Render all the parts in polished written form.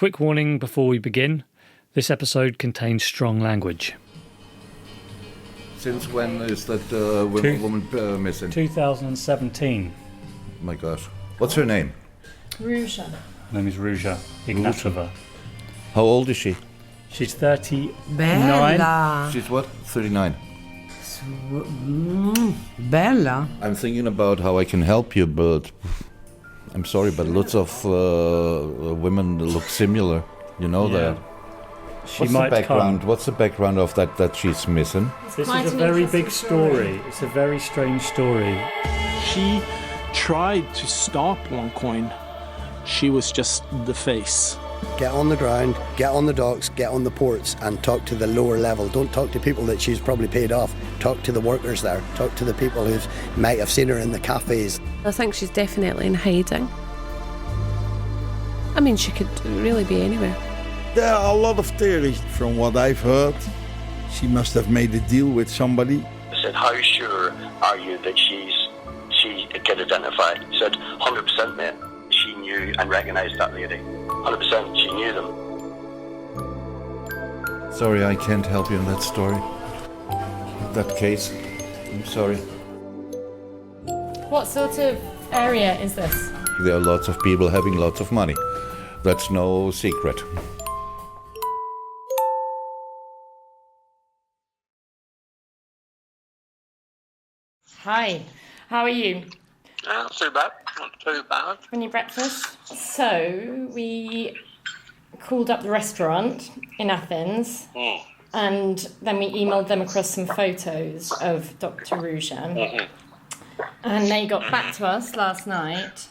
quick warning before we begin. This episode contains strong language. Since when is that woman missing? 2017. Oh my gosh. What's her name? Ruja. Her name is Ruja Ignatova. How old is she? She's 39. Bella. She's what? 39. Bella. I'm thinking about how I can help you, but I'm sorry, but lots of women look similar. You know that. She What's might the background? come. What's the background of that she's missing? This Quite is a an very interesting big story. story. It's a very strange story. She tried to stop OneCoin. She was just the face. Get on the ground, get on the docks, get on the ports and talk to the lower level. Don't talk to people that she's probably paid off. Talk to the workers there. Talk to the people who might have seen her in the cafes. I think she's definitely in hiding. I mean, she could really be anywhere. There are a lot of theories. From what I've heard, she must have made a deal with somebody. I said, how sure are you that she can identify? He said, 100%, mate. She knew and recognised that lady. 100%, she knew them. Sorry, I can't help you in that story. That case. I'm sorry. What sort of area is this? There are lots of people having lots of money. That's no secret. Hi, how are you? Not too bad. Not too bad. Having your breakfast? So, we called up the restaurant in Athens and then we emailed them across some photos of Dr. Ruja. And they got back to us last night.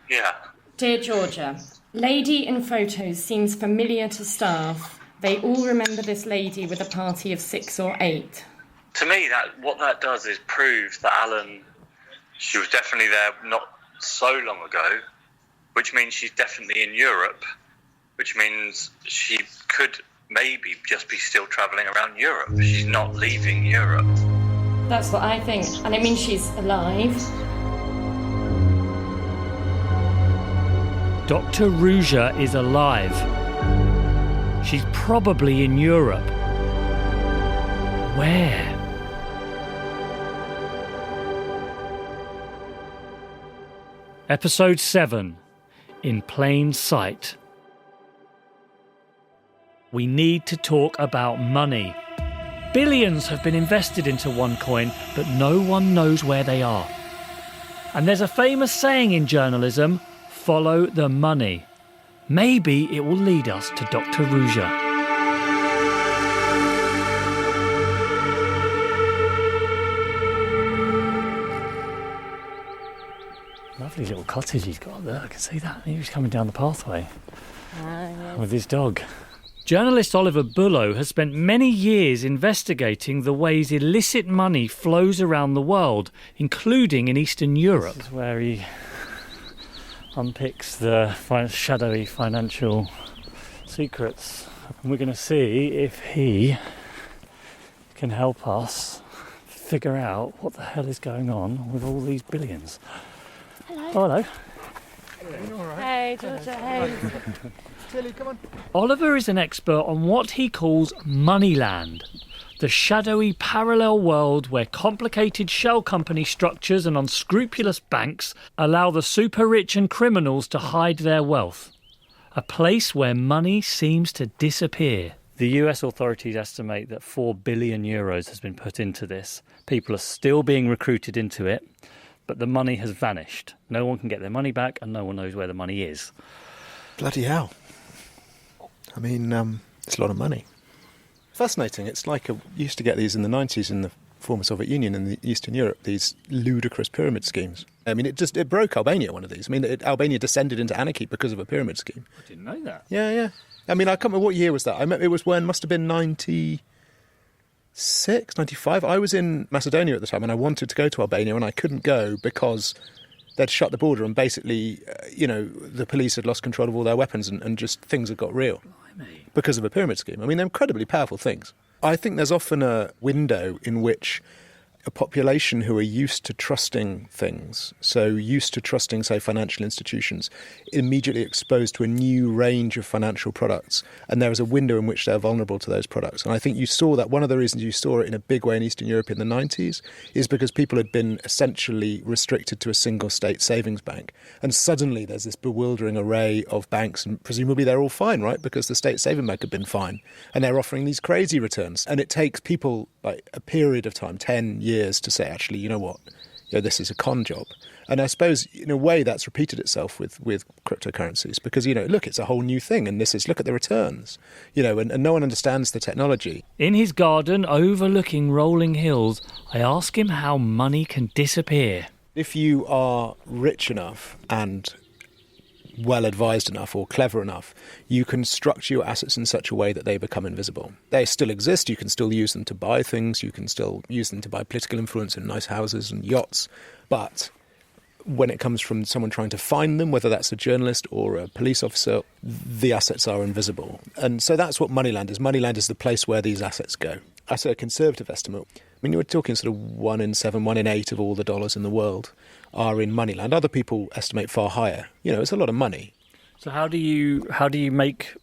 Yeah. Dear Georgia, lady in photos seems familiar to staff. They all remember this lady with a party of 6 or 8. To me, what that does is prove that Alan, she was definitely there not so long ago, which means she's definitely in Europe, which means she could maybe just be still travelling around Europe. She's not leaving Europe. That's what I think. And it means she's alive. Dr. Ruja is alive. She's probably in Europe. Where? Episode 7. In Plain Sight. We need to talk about money. Billions have been invested into OneCoin, but no one knows where they are. And there's a famous saying in journalism, follow the money. Maybe it will lead us to Dr. Ruja. Lovely little cottage he's got there. I can see that. He was coming down the pathway with his dog. Journalist Oliver Bullough has spent many years investigating the ways illicit money flows around the world, including in Eastern Europe. This is where he unpicks the shadowy financial secrets. And we're going to see if he can help us figure out what the hell is going on with all these billions. Hello. Oh, hello. Hey, Georgia, hey. Oliver is an expert on what he calls Moneyland, the shadowy parallel world where complicated shell company structures and unscrupulous banks allow the super rich and criminals to hide their wealth. A place where money seems to disappear. The US authorities estimate that €4 billion has been put into this. People are still being recruited into it, but the money has vanished. No one can get their money back and no one knows where the money is. Bloody hell. I mean, it's a lot of money. Fascinating. It's like you used to get these in the 90s in the former Soviet Union and Eastern Europe, these ludicrous pyramid schemes. I mean, it broke Albania, one of these. I mean, Albania descended into anarchy because of a pyramid scheme. I didn't know that. Yeah. I mean, I can't remember what year was that. I remember it was when, must have been 96, 95. I was in Macedonia at the time and I wanted to go to Albania and I couldn't go because they'd shut the border and basically, the police had lost control of all their weapons and just things had got real. Because of a pyramid scheme. I mean, they're incredibly powerful things. I think there's often a window in which a population who are used to trusting things, so used to trusting, say, financial institutions, immediately exposed to a new range of financial products. And there is a window in which they're vulnerable to those products. And I think you saw that one of the reasons you saw it in a big way in Eastern Europe in the 90s is because people had been essentially restricted to a single state savings bank. And suddenly there's this bewildering array of banks, and presumably they're all fine, right? Because the state saving bank had been fine. And they're offering these crazy returns. And it takes people like a period of time, 10 years, to say, actually, you know what, this is a con job. And I suppose, in a way, that's repeated itself with cryptocurrencies because, look, it's a whole new thing. And look at the returns, and no one understands the technology. In his garden overlooking rolling hills, I ask him how money can disappear. If you are rich enough and well advised enough or clever enough, you can structure your assets in such a way that they become invisible. They still exist. You can still use them to buy things. You can still use them to buy political influence and nice houses and yachts. But when it comes from someone trying to find them, whether that's a journalist or a police officer, the assets are invisible. And so that's what Moneyland is. Moneyland is the place where these assets go. I say a conservative estimate. I mean, you're talking sort of 1 in 7, 1 in 8 of all the dollars in the world are in Moneyland. Other people estimate far higher. It's a lot of money. So how do you make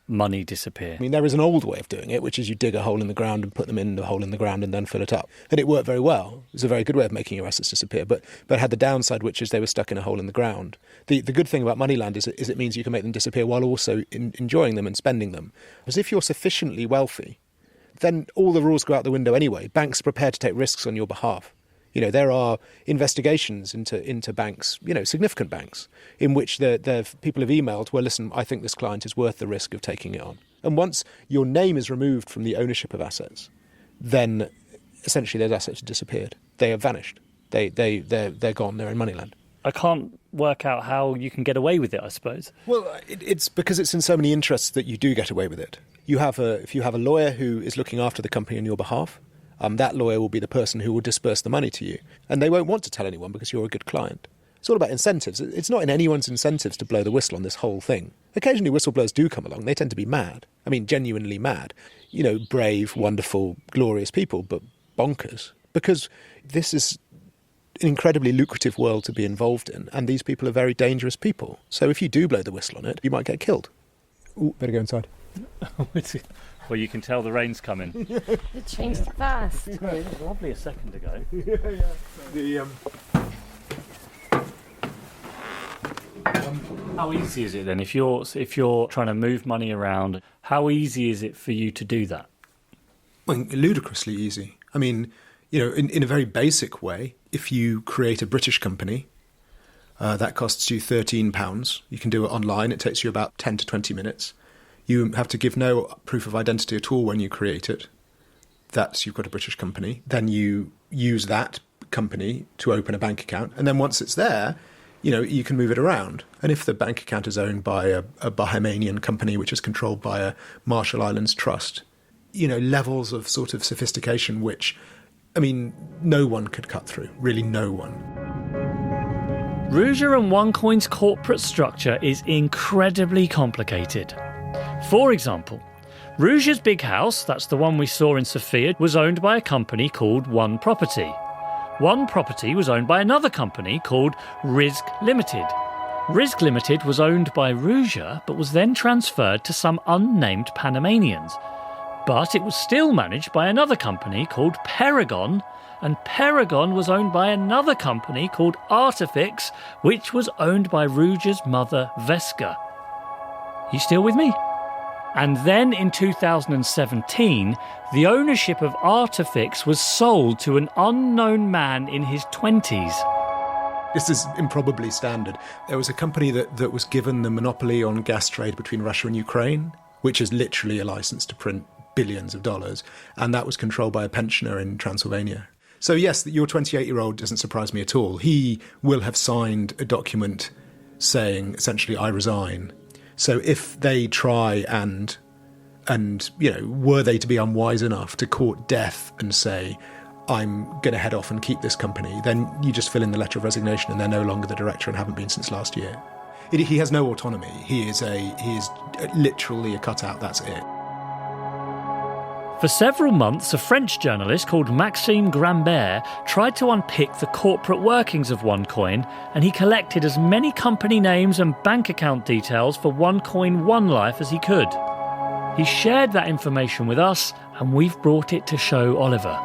money disappear? I mean, there is an old way of doing it, which is you dig a hole in the ground and put them in the hole in the ground and then fill it up. And it worked very well. It's a very good way of making your assets disappear, but it had the downside, which is they were stuck in a hole in the ground. The good thing about Moneyland is it means you can make them disappear while also enjoying them and spending them. Because if you're sufficiently wealthy, then all the rules go out the window anyway. Banks are prepared to take risks on your behalf. There are investigations into banks, significant banks, in which the people have emailed, well, listen, I think this client is worth the risk of taking it on. And once your name is removed from the ownership of assets, then essentially those assets have disappeared. They have vanished. They're gone. They're in Moneyland. I can't work out how you can get away with it, I suppose. Well, it's because it's in so many interests that you do get away with it. If you have a lawyer who is looking after the company on your behalf, that lawyer will be the person who will disperse the money to you. And they won't want to tell anyone because you're a good client. It's all about incentives. It's not in anyone's incentives to blow the whistle on this whole thing. Occasionally whistleblowers do come along. They tend to be mad. I mean, genuinely mad. Brave, wonderful, glorious people, but bonkers. Because this is an incredibly lucrative world to be involved in, and these people are very dangerous people. So if you do blow the whistle on it, you might get killed. Ooh, better go inside. Well, you can tell the rain's coming. It changed fast. It was lovely a second ago. How easy is it then, if you're trying to move money around? How easy is it for you to do that? Well, ludicrously easy. I mean, in a very basic way, if you create a British company, that costs you £13. You can do it online. It takes you about 10 to 20 minutes. You have to give no proof of identity at all when you create it. You've got a British company. Then you use that company to open a bank account. And then once it's there, you can move it around. And if the bank account is owned by a Bahamian company, which is controlled by a Marshall Islands trust, levels of sort of sophistication which, no one could cut through. Really no one. Ruja and OneCoin's corporate structure is incredibly complicated. For example, Ruja's big house, that's the one we saw in Sofia, was owned by a company called One Property. One Property was owned by another company called Rizq Limited. Rizq Limited was owned by Ruja, but was then transferred to some unnamed Panamanians. But it was still managed by another company called Paragon, and Paragon was owned by another company called Artifix, which was owned by Ruja's mother, Veska. You still with me? And then in 2017, the ownership of Artifix was sold to an unknown man in his 20s. This is improbably standard. There was a company that was given the monopoly on gas trade between Russia and Ukraine, which is literally a license to print billions of dollars, and that was controlled by a pensioner in Transylvania. So yes, your 28-year-old doesn't surprise me at all. He will have signed a document saying, essentially, I resign. So if they try and were they to be unwise enough to court death and say, I'm going to head off and keep this company, then you just fill in the letter of resignation and they're no longer the director and haven't been since last year. He has no autonomy. He is literally a cutout, that's it. For several months, a French journalist called Maxime Grambert tried to unpick the corporate workings of OneCoin, and he collected as many company names and bank account details for OneCoin One Life as he could. He shared that information with us, and we've brought it to show Oliver.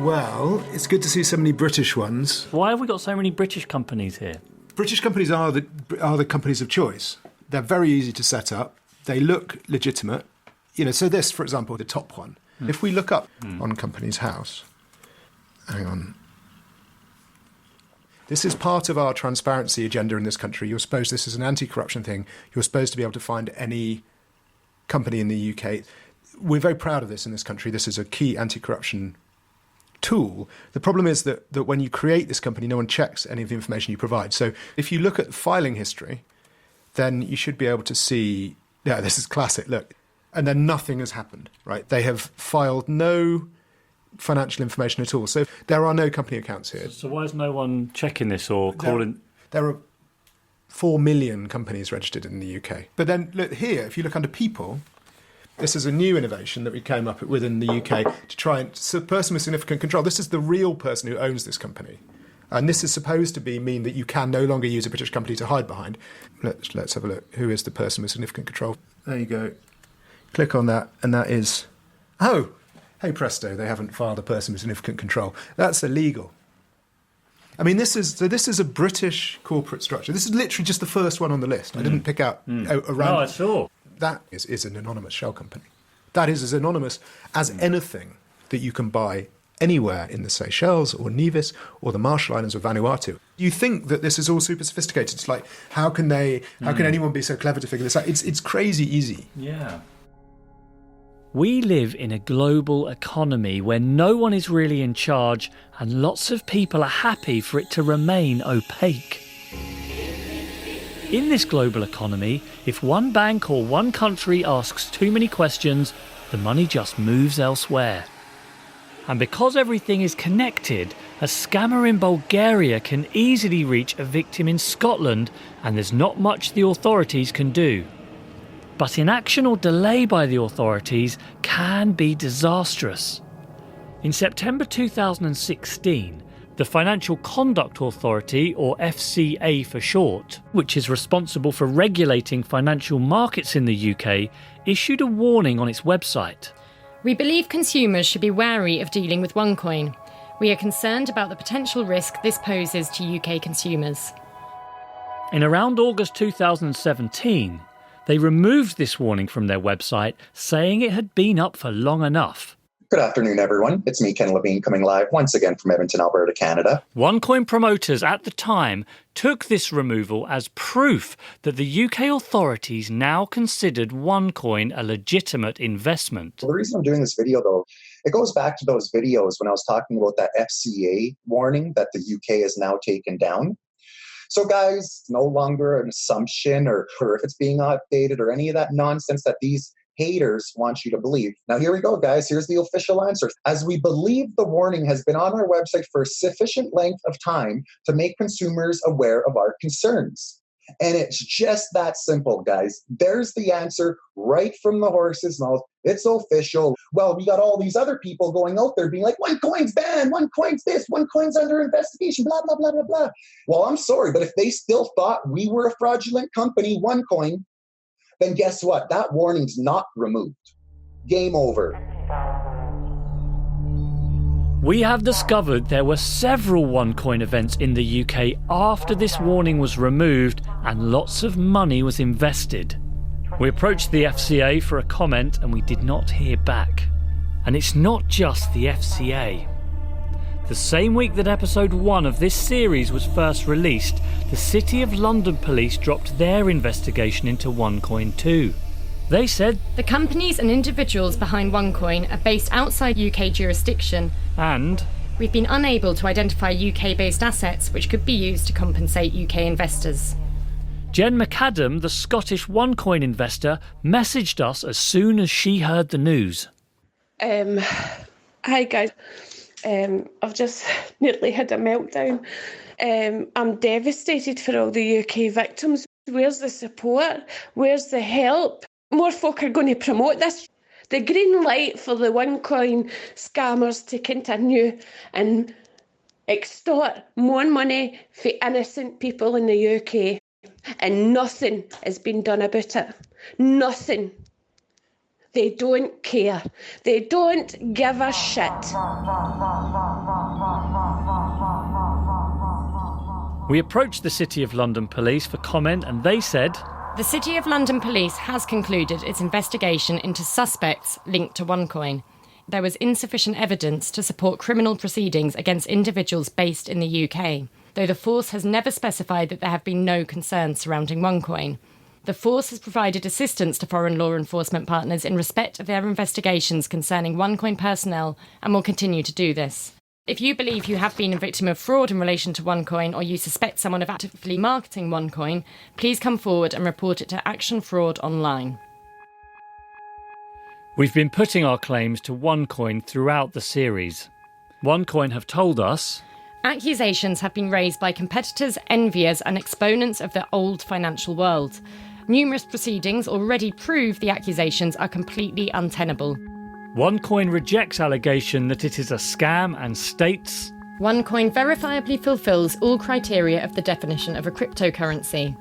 Well, it's good to see so many British ones. Why have we got so many British companies here? British companies are the companies of choice. They're very easy to set up. They look legitimate. So this, for example, the top one. If we look up on Companies House, hang on. This is part of our transparency agenda in this country. This is an anti-corruption thing. You're supposed to be able to find any company in the UK. We're very proud of this in this country. This is a key anti-corruption tool. The problem is that when you create this company, no one checks any of the information you provide. So if you look at the filing history, then you should be able to see, this is classic, look. And then nothing has happened, right? They have filed no financial information at all. So there are no company accounts here. So why is no one checking this or calling? There are 4 million companies registered in the UK. But then look here, if you look under people, this is a new innovation that we came up with in the UK to try and... So person with significant control. This is the real person who owns this company. And this is supposed to mean that you can no longer use a British company to hide behind. Let's have a look. Who is the person with significant control? There you go. Click on that, and that is... Oh, hey presto, they haven't filed a person with significant control. That's illegal. I mean, this is a British corporate structure. This is literally just the first one on the list. I didn't pick out around... No, I saw. That is an anonymous shell company. That is as anonymous as anything that you can buy anywhere in the Seychelles or Nevis or the Marshall Islands or Vanuatu. You think that this is all super sophisticated. It's like, how can anyone be so clever to figure this out? It's crazy easy. Yeah. We live in a global economy where no one is really in charge and lots of people are happy for it to remain opaque. In this global economy, if one bank or one country asks too many questions, the money just moves elsewhere. And because everything is connected, a scammer in Bulgaria can easily reach a victim in Scotland, and there's not much the authorities can do. But inaction or delay by the authorities can be disastrous. In September 2016, the Financial Conduct Authority, or FCA for short, which is responsible for regulating financial markets in the UK, issued a warning on its website. We believe consumers should be wary of dealing with OneCoin. We are concerned about the potential risk this poses to UK consumers. In around August 2017, they removed this warning from their website, saying it had been up for long enough. Good afternoon, everyone. It's me, Ken Levine, coming live once again from Edmonton, Alberta, Canada. OneCoin promoters at the time took this removal as proof that the UK authorities now considered OneCoin a legitimate investment. Well, the reason I'm doing this video, though, it goes back to those videos when I was talking about that FCA warning that the UK has now taken down. So, guys, it's no longer an assumption or if it's being updated or any of that nonsense that these haters want you to believe. Now, here we go, guys. Here's the official answer. As we believe the warning has been on our website for a sufficient length of time to make consumers aware of our concerns. And it's just that simple, guys. There's the answer right from the horse's mouth. It's official. Well, we got all these other people going out there being like, OneCoin's banned, OneCoin's this, OneCoin's under investigation, blah, blah, blah, blah, blah. Well, I'm sorry, but if they still thought we were a fraudulent company, OneCoin, then guess what? That warning's not removed. Game over. We have discovered there were several OneCoin events in the UK after this warning was removed and lots of money was invested. We approached the FCA for a comment and we did not hear back. And it's not just the FCA. The same week that episode 1 of this series was first released, the City of London police dropped their investigation into OneCoin too. They said the companies and individuals behind OneCoin are based outside UK jurisdiction, and we've been unable to identify UK-based assets which could be used to compensate UK investors. Jen McAdam, the Scottish OneCoin investor, messaged us as soon as she heard the news. Hi guys. I've just nearly had a meltdown. I'm devastated for all the UK victims. Where's the support? Where's the help? More folk are going to promote this. the green light for the OneCoin scammers to continue and extort more money for innocent people in the UK. And nothing has been done about it. Nothing. They don't care. They don't give a shit. We approached the City of London Police for comment and they said, The City of London Police has concluded its investigation into suspects linked to OneCoin. There was insufficient evidence to support criminal proceedings against individuals based in the UK, though the force has never specified that there have been no concerns surrounding OneCoin. The force has provided assistance to foreign law enforcement partners in respect of their investigations concerning OneCoin personnel and will continue to do this. If you believe you have been a victim of fraud in relation to OneCoin or you suspect someone of actively marketing OneCoin, please come forward and report it to Action Fraud Online. We've been putting our claims to OneCoin throughout the series. OneCoin have told us accusations have been raised by competitors, enviers and exponents of the old financial world. Numerous proceedings already prove the accusations are completely untenable. OneCoin rejects allegation that it is a scam and states OneCoin verifiably fulfills all criteria of the definition of a cryptocurrency.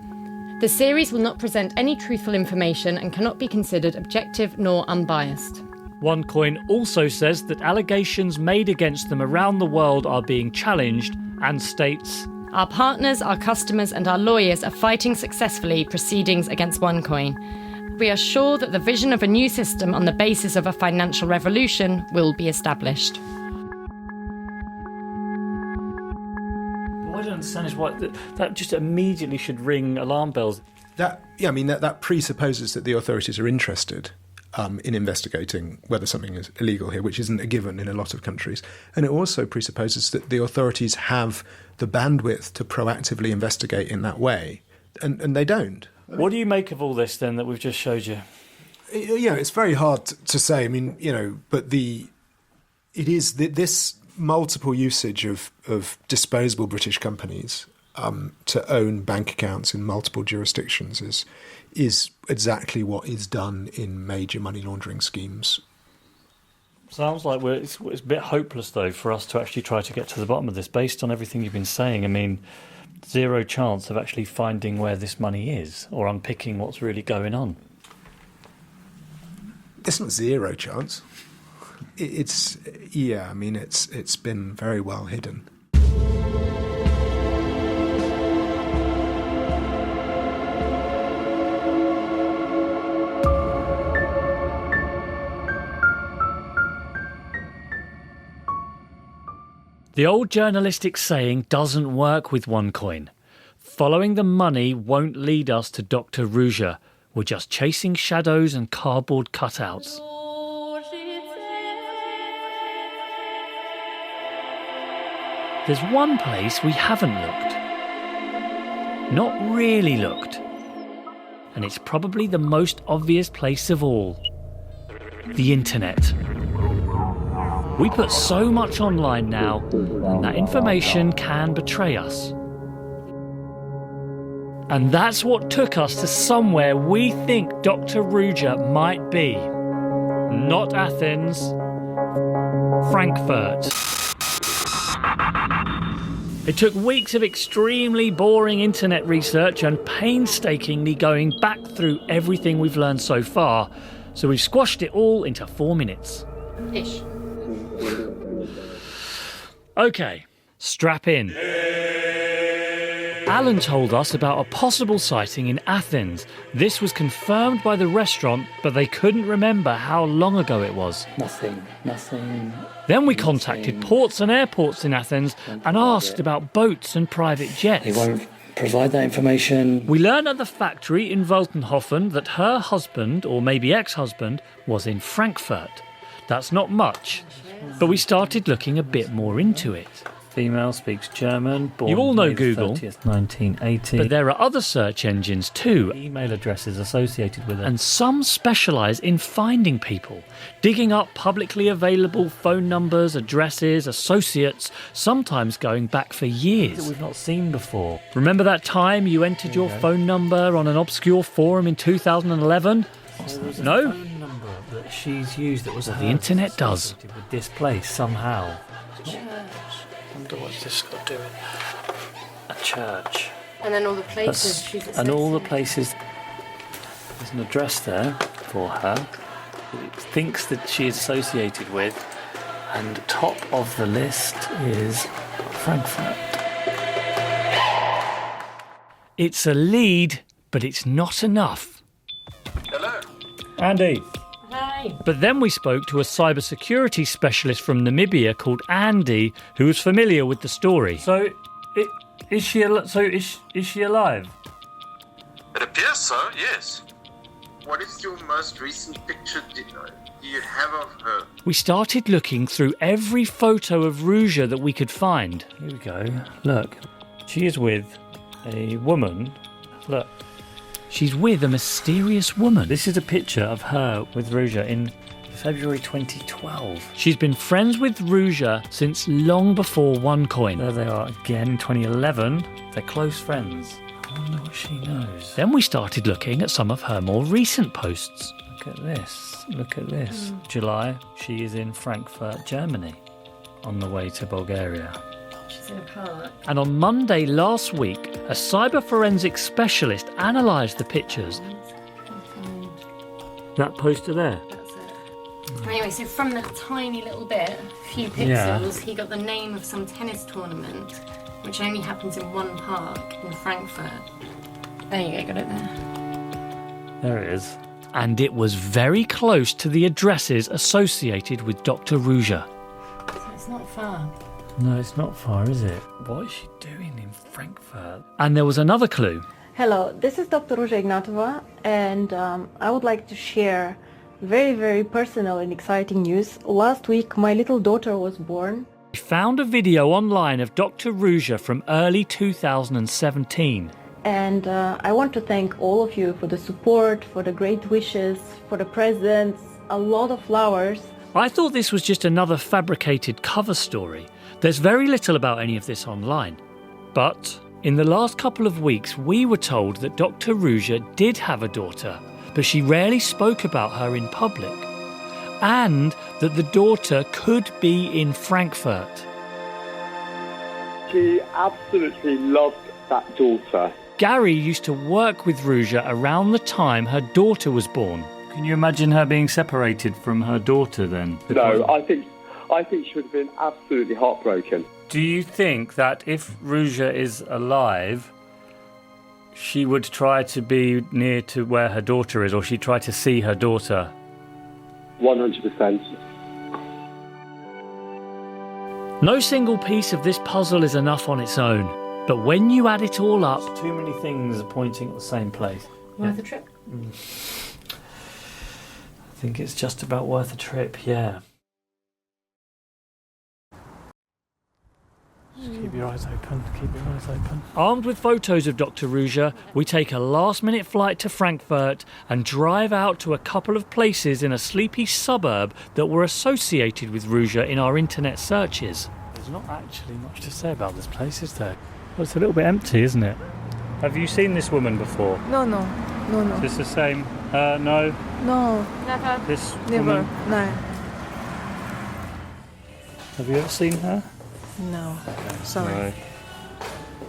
The series will not present any truthful information and cannot be considered objective nor unbiased. OneCoin also says that allegations made against them around the world are being challenged and states our partners, our customers and our lawyers are fighting successfully proceedings against OneCoin. We are sure that the vision of a new system on the basis of a financial revolution will be established. What I don't understand is why that just immediately should ring alarm bells. That presupposes that the authorities are interested in investigating whether something is illegal here, which isn't a given in a lot of countries. And it also presupposes that the authorities have the bandwidth to proactively investigate in that way, and they don't. What do you make of all this, then, that we've just showed you? Yeah, it's very hard to say. I mean, but this multiple usage of disposable British companies to own bank accounts in multiple jurisdictions is exactly what is done in major money laundering schemes. Sounds like it's a bit hopeless, though, for us to actually try to get to the bottom of this, based on everything you've been saying. I mean, zero chance of actually finding where this money is or unpicking what's really going on. It's not zero chance. It's been very well hidden. The old journalistic saying doesn't work with OneCoin. Following the money won't lead us to Dr. Ruja. We're just chasing shadows and cardboard cutouts. There's one place we haven't looked. Not really looked. And it's probably the most obvious place of all. The internet. We put so much online now, and that information can betray us. And that's what took us to somewhere we think Dr. Ruja might be. Not Athens, Frankfurt. It took weeks of extremely boring internet research and painstakingly going back through everything we've learned so far, so we've squashed it all into 4 minutes. Ish. Okay, strap in. Alan told us about a possible sighting in Athens. This was confirmed by the restaurant, but they couldn't remember how long ago it was. Nothing. Then we contacted ports and airports in Athens and asked about boats and private jets. They won't provide that information. We learned at the factory in Woltenhofen that her husband, or maybe ex-husband, was in Frankfurt. That's not much, but we started looking a bit more into it. Female, speaks German, born you all know May Google, 30th, 1980. But there are other search engines too. Email addresses associated with it. And some specialise in finding people, digging up publicly available phone numbers, addresses, associates, sometimes going back for years. That we've not seen before. Remember that time you entered your phone number on an obscure forum in 2011? No? Phone number that she's used that was The internet does. associated with this place somehow. Church. I wonder what's this got to do with a church. And then all the places she's And all the associated. places. There's an address there for her that it thinks that she is associated with, and top of the list is Frankfurt. It's a lead, but it's not enough. Hello. Andy. Hi. But then we spoke to a cybersecurity specialist from Namibia called Andy, who was familiar with the story. So, is she alive? It appears so, yes. What is your most recent picture do you have of her? We started looking through every photo of Ruja that we could find. Here we go. Look, she is with a woman. Look, she's with a mysterious woman. This is a picture of her with Ruja in February 2012. She's been friends with Ruja since long before OneCoin. There they are again in 2011. They're close friends. I wonder what she knows. Then we started looking at some of her more recent posts. Look at this. Look at this. July, she is in Frankfurt, Germany, on the way to Bulgaria. She's in a park. And on Monday last week, a cyber forensic specialist analysed the pictures. That poster there. That's it. Anyway, so from that tiny little bit, a few pixels, Yeah. he got the name of some tennis tournament, which only happens in one park in Frankfurt. There you go, got it there. There it is. And it was very close to the addresses associated with Dr. Ruja. So it's not far. No, it's not far, is it? What is she doing in Frankfurt? And there was another clue. Hello, this is Dr Ruja Ignatova, and I would like to share very, very personal and exciting news. Last week, my little daughter was born. We found a video online of Dr. Ruja from early 2017. And I want to thank all of you for the support, for the great wishes, for the presents, a lot of flowers. I thought this was just another fabricated cover story. There's very little about any of this online. But in the last couple of weeks, we were told that Dr. Ruja did have a daughter, but she rarely spoke about her in public. And that the daughter could be in Frankfurt. She absolutely loved that daughter. Gary used to work with Ruja around the time her daughter was born. Can you imagine her being separated from her daughter then? No, I think she would have been absolutely heartbroken. Do you think that if Ruja is alive, she would try to be near to where her daughter is, or she'd try to see her daughter? 100%. No single piece of this puzzle is enough on its own, but when you add it all up, too many things are pointing at the same place. Worth a trip? I think it's just about worth a trip, yeah. Just keep your eyes open, keep your eyes open. Armed with photos of Dr. Ruja, we take a last-minute flight to Frankfurt and drive out to a couple of places in a sleepy suburb that were associated with Ruja in our internet searches. There's not actually much to say about this place, is there? Well, it's a little bit empty, isn't it? Have you seen this woman before? No. Is this the same? No. No. Never. This Never. woman? No. Have you ever seen her? No. Sorry. No.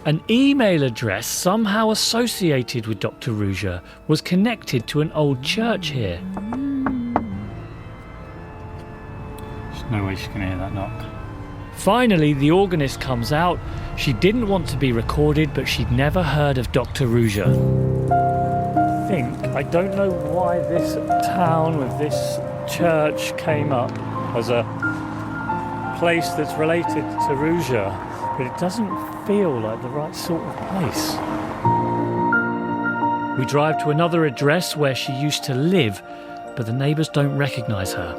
An email address somehow associated with Dr. Ruja was connected to an old church here. There's no way she can hear that knock. Finally, the organist comes out. She didn't want to be recorded, but she'd never heard of Dr. Ruja. I don't know why this town with this church came up as a place that's related to Ruja, but it doesn't feel like the right sort of place. We drive to another address where she used to live, but the neighbours don't recognise her.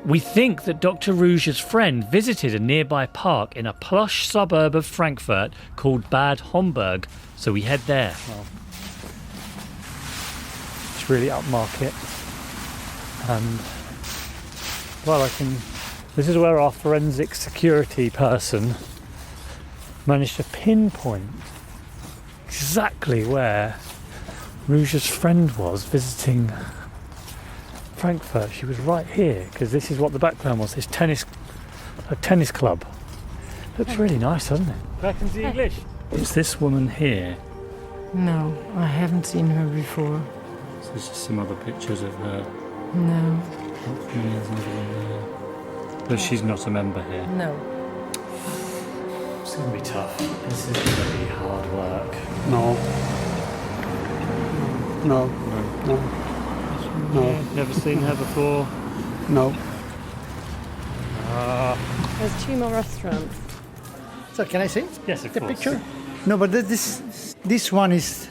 We think that Dr. Ruja's friend visited a nearby park in a plush suburb of Frankfurt called Bad Homburg, so we head there. Well, it's really upmarket, and this is where our forensic security person managed to pinpoint exactly where Ruja's friend was visiting Frankfurt. She was right here, because this is what the background was, a tennis club. Looks really nice, doesn't it? Reckons the English. It's this woman here. No, I haven't seen her before. So there's just some other pictures of her. No. There's another one there. But she's not a member here. No. It's going to be tough. This is going to be hard work. No. No. No. No. Never seen her before? No. There's 2 more restaurants. So can I see? Yes, of the course. picture? No, but this one is.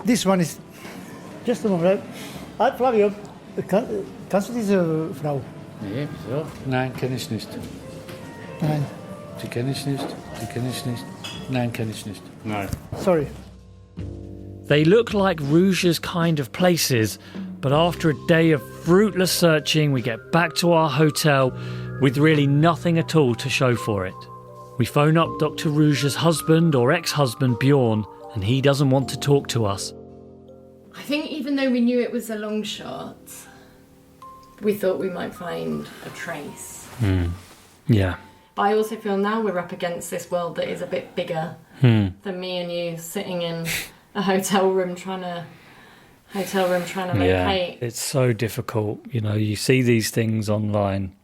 This one is. Just a moment. Flavio, kannst du diese Frau? Nee, wieso? Nein, kenne ich nicht. Nein. Die kenne ich nicht. Die kenne ich nicht. Nein, kenne ich nicht. No. Sorry. They look like Ruja's kind of places, but after a day of fruitless searching, we get back to our hotel with really nothing at all to show for it. We phone up Dr. Ruja's husband or ex-husband Bjorn, and he doesn't want to talk to us. I think even though we knew it was a long shot, we thought we might find a trace. Yeah. But I also feel now we're up against this world that is a bit bigger than me and you sitting in a hotel room trying to locate. It's so difficult. You know, you see these things online,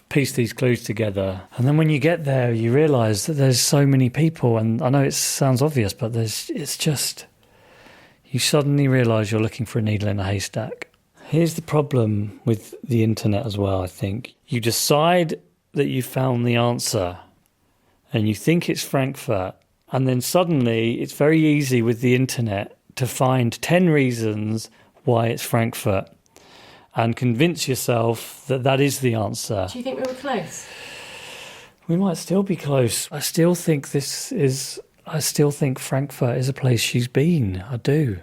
piece these clues together, and then when you get there, you realise that there's so many people. And I know it sounds obvious, but it's just, you suddenly realise you're looking for a needle in a haystack. Here's the problem with the internet as well, I think. You decide that you found the answer and you think it's Frankfurt, and then suddenly it's very easy with the internet to find 10 reasons why it's Frankfurt and convince yourself that that is the answer. Do you think we were close? We might still be close. I still think Frankfurt is a place she's been. I do.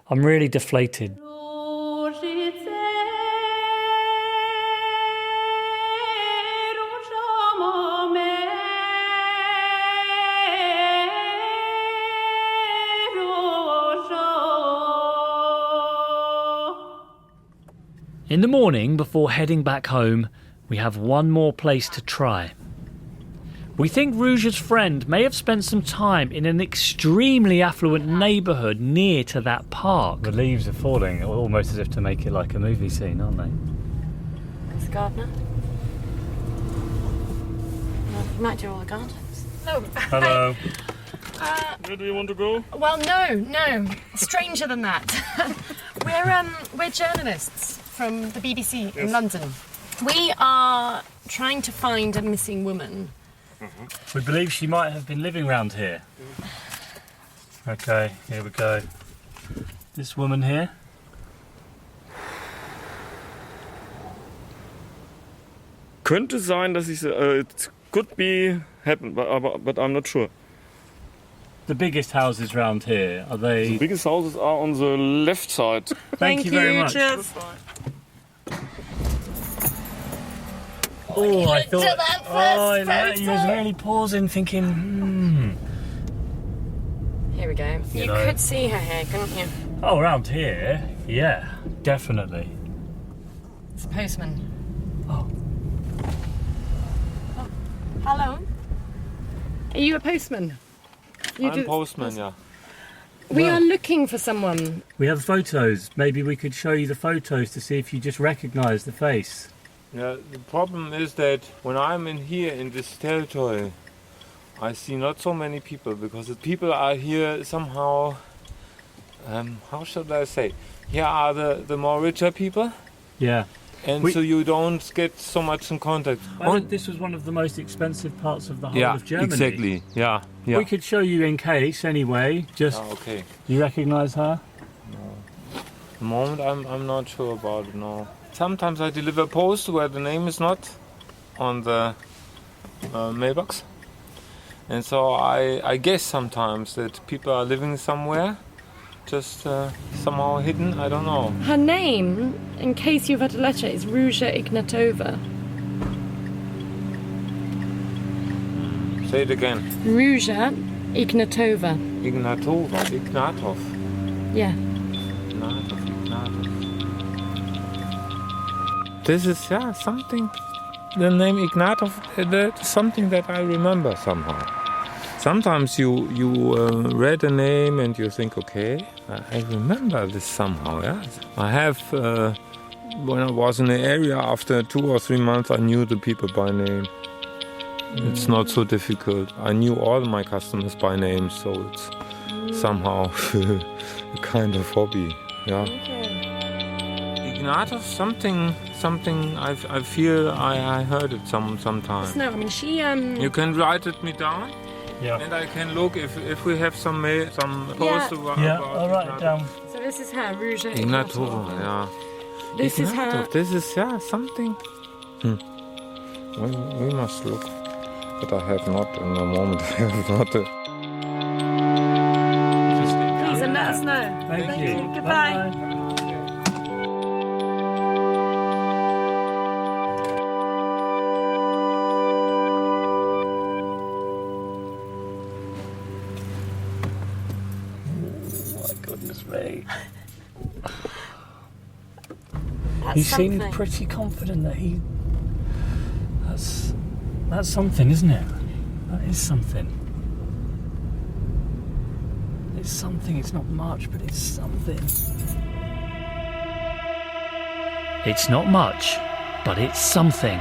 I'm really deflated. In the morning, before heading back home, we have one more place to try. We think Ruja's friend may have spent some time in an extremely affluent neighbourhood near to that park. The leaves are falling, almost as if to make it like a movie scene, aren't they? There's a gardener. Well, you might do all the gardens. No. Hello. Where do you want to go? Well, no. Stranger than that. We're journalists from the BBC in London. We are trying to find a missing woman. We believe she might have been living around here. Okay, here we go. This woman here. Könnte sein, dass ich it could be happen, but I'm not sure. The biggest houses round here, are they? The biggest houses are on the left side. Thank you very much. Cheers. Oh, I thought. He was really pausing, thinking. Here we go. You could see her here, couldn't you? Oh, around here, yeah, definitely. It's a postman. Oh. Hello. Are you a postman? I'm postman, yeah. We are looking for someone. We have photos. Maybe we could show you the photos to see if you just recognise the face. Yeah, the problem is that when I'm in here in this territory, I see not so many people because the people are here somehow. How should I say? Here are the more richer people. Yeah. And so you don't get so much in contact. This was one of the most expensive parts of the whole of Germany. Exactly. Yeah. We could show you in case anyway. Just. Okay. You recognise her? No. At the moment, I'm not sure about it. No. Sometimes I deliver post where the name is not on the mailbox, and so I guess sometimes that people are living somewhere. Just somehow hidden, I don't know. Her name, in case you've had a letter, is Ruja Ignatova. Say it again. Ruja Ignatova. Ignatov. Yeah. Ignatov. This is, something. The name Ignatov, that's something that I remember somehow. Sometimes you read a name and you think, okay, I remember this somehow, yeah. I have, when I was in the area, after 2 or 3 months, I knew the people by name. It's not so difficult. I knew all my customers by name, so it's somehow a kind of hobby, yeah. Ignatov, something I feel I heard it sometime. No, I mean she You can write it me down? Yeah. And I can look if we have some posts about I'll write it down. So this is her, Ruja Ignatova, yeah. This is her. This is, something. We must look. But I have not, in the moment, I have not. Please and let us know. Thank you. Goodbye. Bye-bye. Goodness me. He seemed pretty confident that that's something, isn't it? That is something. It's something, it's not much, but it's something. It's not much, but it's something.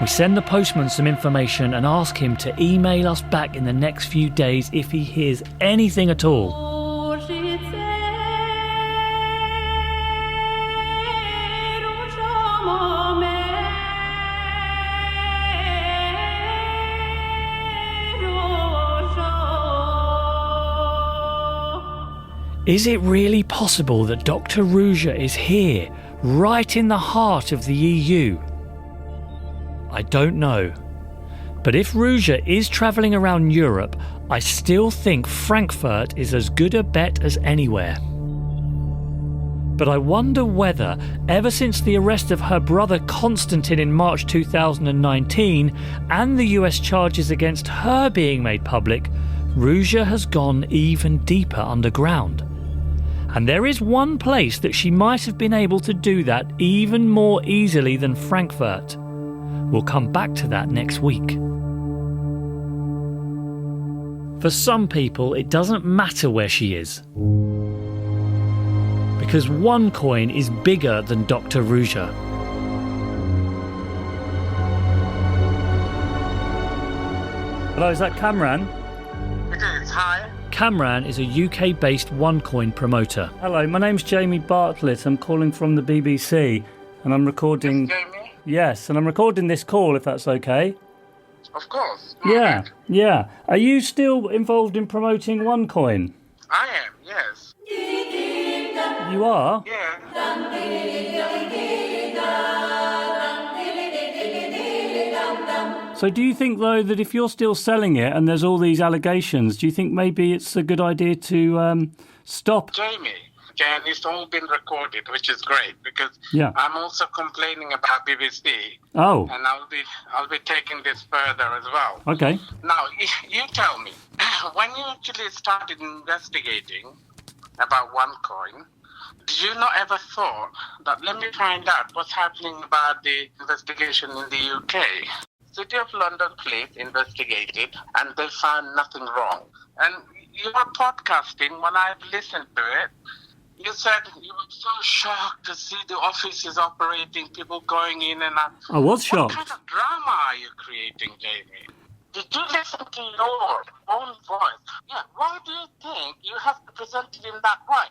We send the postman some information and ask him to email us back in the next few days if he hears anything at all. Is it really possible that Dr. Ruja is here, right in the heart of the EU? I don't know. But if Ruja is travelling around Europe, I still think Frankfurt is as good a bet as anywhere. But I wonder whether, ever since the arrest of her brother Konstantin in March 2019 and the US charges against her being made public, Ruja has gone even deeper underground. And there is one place that she might have been able to do that even more easily than Frankfurt. We'll come back to that next week. For some people, it doesn't matter where she is. Because OneCoin is bigger than Dr. Ruja. Hello, is that Kamran? It is, hi. Kamran is a UK-based OneCoin promoter. Hello, my name's Jamie Bartlett. I'm calling from the BBC, and I'm recording... Jamie? Yes, and I'm recording this call, if that's okay. Of course. Yeah. Are you still involved in promoting OneCoin? I am, yes. You are? Yeah. So do you think, though, that if you're still selling it and there's all these allegations, do you think maybe it's a good idea to stop? Jamie, again, it's all been recorded, which is great, because I'm also complaining about BBC. Oh. And I'll be taking this further as well. Okay. Now, you tell me, when you actually started investigating about OneCoin, did you not ever thought that let me find out what's happening about the investigation in the UK? City of London Police investigated and they found nothing wrong. And your podcasting, when I've listened to it, you said you were so shocked to see the offices operating, people going in and out. I was shocked. What kind of drama are you creating, Jamie? Did you listen to your own voice? Yeah, why do you think you have to present it in that way?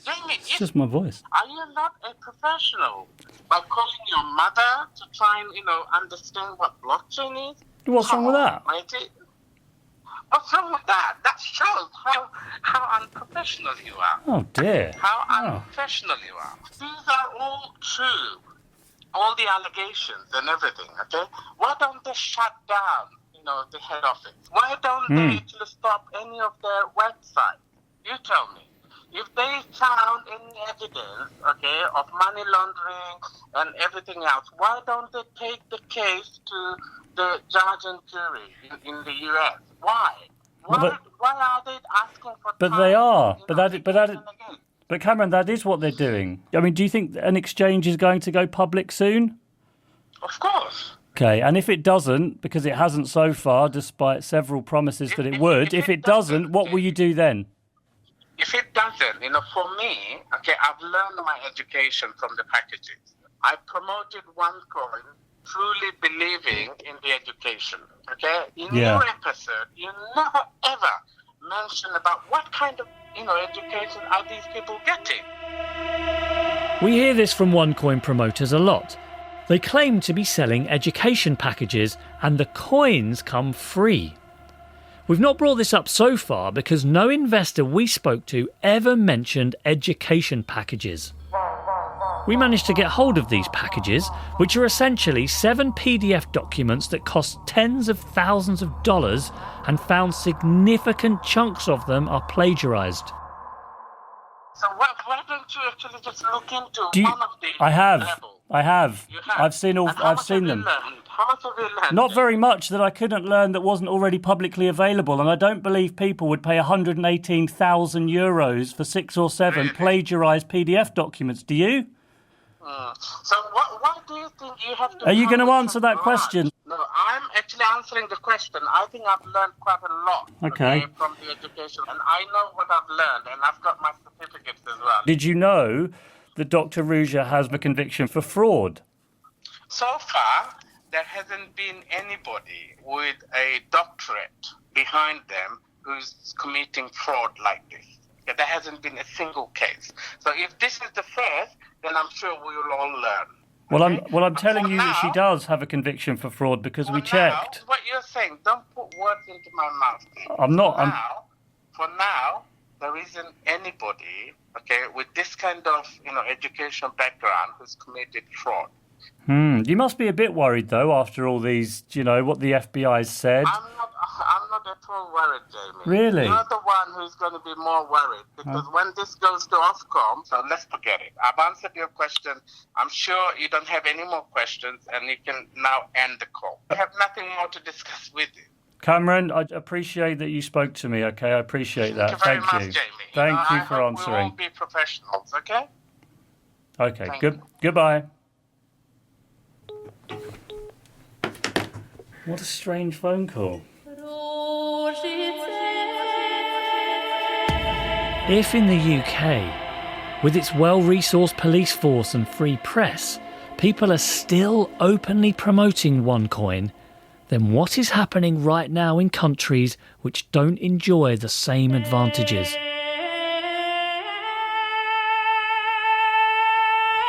Jamie, It's just my voice. are you not a professional? By calling your mother to try and, understand what blockchain is? What's wrong with that? Matey. What's wrong with that? That shows how unprofessional you are. Oh, dear. How unprofessional you are. These are all true. All the allegations and everything, okay? Why don't they shut down, the head office? Why don't they actually stop any of their websites? You tell me. If they found any evidence, of money laundering and everything else, why don't they take the case to the judge and jury in the US? Why? Why are they asking for But time? they are. But Cameron, that is what they're doing. I mean, do you think an exchange is going to go public soon? Of course. Okay, and if it doesn't, because it hasn't so far, despite several promises that it would, if it doesn't, what will you do then? If it doesn't, for me, I've learned my education from the packages. I promoted OneCoin, truly believing in the education. Okay? In your episode, you never ever mention about what kind of education are these people getting. We hear this from OneCoin promoters a lot. They claim to be selling education packages and the coins come free. We've not brought this up so far because no investor we spoke to ever mentioned education packages. We managed to get hold of these packages, which are essentially 7 PDF documents that cost tens of thousands of dollars, and found significant chunks of them are plagiarized. So why don't you actually just look into one of these? I have. You have? I've seen them. How much have you learned? Not very much that I couldn't learn that wasn't already publicly available, and I don't believe people would pay 118,000 euros for 6 or 7 plagiarised PDF documents. Do you? So what do you think you have to... Are you going to answer that question? No, I'm actually answering the question. I think I've learned quite a lot from the education, and I know what I've learned, and I've got my certificates as well. Did you know that Dr Ruja has a conviction for fraud? So far, there hasn't been anybody with a doctorate behind them who's committing fraud like this. There hasn't been a single case. So if this is the first, then I'm sure we will all learn. Well, I'm telling you that she does have a conviction for fraud because we checked. What you're saying, don't put words into my mouth. I'm not. For now, there isn't anybody, with this kind of, education background who's committed fraud. You must be a bit worried, though, after all these, what the FBI said. I'm not at all worried, Jamie. Really? You're the one who's going to be more worried, because when this goes to Ofcom, so let's forget it. I've answered your question. I'm sure you don't have any more questions, and you can now end the call. I have nothing more to discuss with you. Cameron, I appreciate that you spoke to me, okay? I appreciate that. Thank you very much, Jamie. Thank you for I answering. We'll all be professionals, okay? Okay, goodbye. What a strange phone call. If in the UK, with its well-resourced police force and free press, people are still openly promoting OneCoin, then what is happening right now in countries which don't enjoy the same advantages?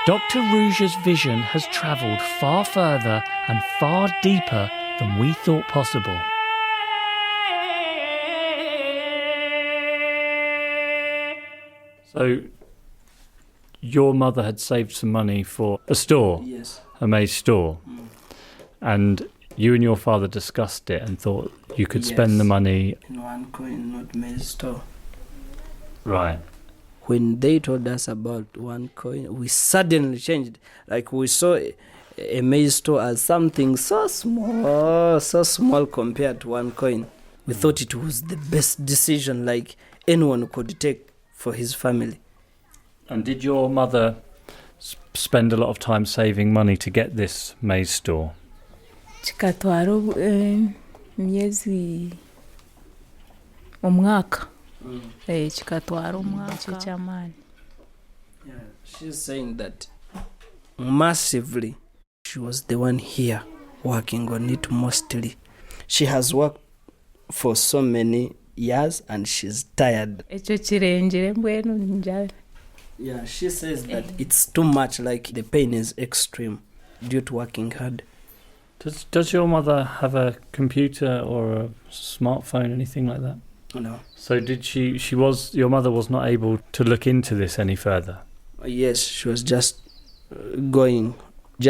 Dr Ruja's vision has travelled far further and far deeper than we thought possible. So, your mother had saved some money for a store? Yes. A maze store? And you and your father discussed it and thought you could spend the money... in OneCoin, not maze store. Right. When they told us about OneCoin, we suddenly changed. Like we saw a maze store as something so small compared to OneCoin. We thought it was the best decision like anyone could take for his family. And did your mother spend a lot of time saving money to get this maze store? Chikatwaro miezi omwaka. Chikatwaro omwaka chamani. She's saying that massively she was the one here working on it mostly. She has worked for so many years and she's tired. Yeah, she says that it's too much, like the pain is extreme due to working hard. Does your mother have a computer or a smartphone, anything like that? No. So your mother was not able to look into this any further? Yes, she was just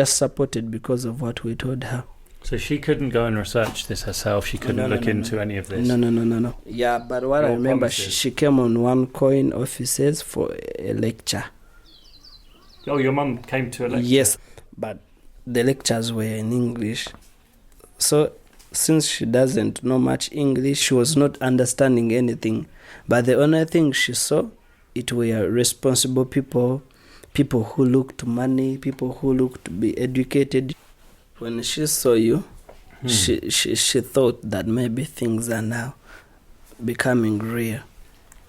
supported because of what we told her. So she couldn't go and research this herself? She couldn't look into any of this? No. Yeah, but what I remember, she came on OneCoin offices for a lecture. Oh, your mum came to a lecture? Yes, but the lectures were in English. So since she doesn't know much English, she was not understanding anything. But the only thing she saw, it were responsible people, people who looked money, people who looked to be educated. When she saw you, she thought that maybe things are now becoming real.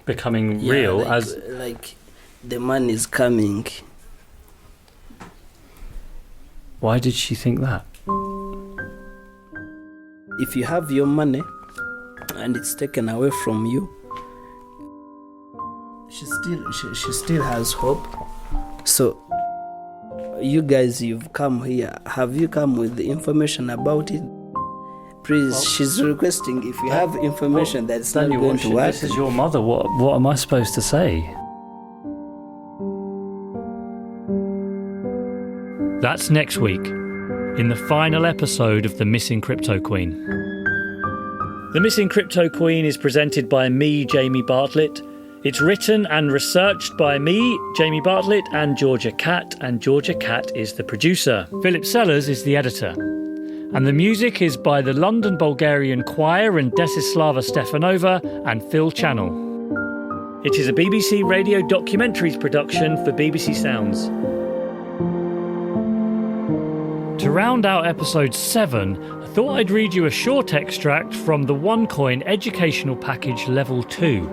Becoming real like the money is coming. Why did she think that? If you have your money and it's taken away from you, she still has hope. So you guys, you've come here. Have you come with the information about it? Please, she's requesting if you have information that's not going to work. This is your mother. What am I supposed to say? That's next week, in the final episode of The Missing Cryptoqueen. The Missing Cryptoqueen is presented by me, Jamie Bartlett. It's written and researched by me, Jamie Bartlett, and Georgia Catt, and Georgia Catt is the producer. Philip Sellers is the editor. And the music is by the London Bulgarian Choir and Desislava Stefanova and Phil Channel. It is a BBC Radio Documentaries production for BBC Sounds. To round out episode 7, I thought I'd read you a short extract from the OneCoin Educational Package Level 2.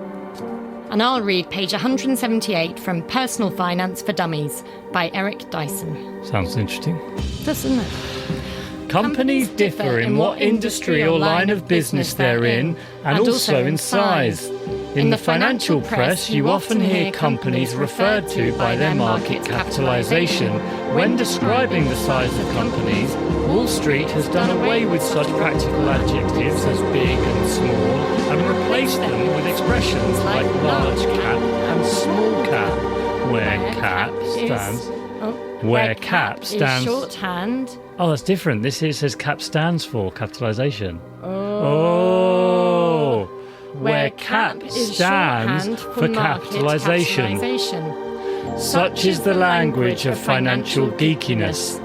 And I'll read page 178 from Personal Finance for Dummies by Eric Dyson. Sounds interesting. Doesn't it? Companies differ in what industry or line of business they're in, and also in size. In the financial press, you often hear companies referred to by their market capitalization. When describing the size of companies, Wall Street has done away with such practical adjectives as big and small and replaced them with expressions like large cap and small cap, where cap stands... is shorthand. Oh, that's different. This here says cap stands for capitalization. Where cap stands for capitalization. Such is the language of financial geekiness.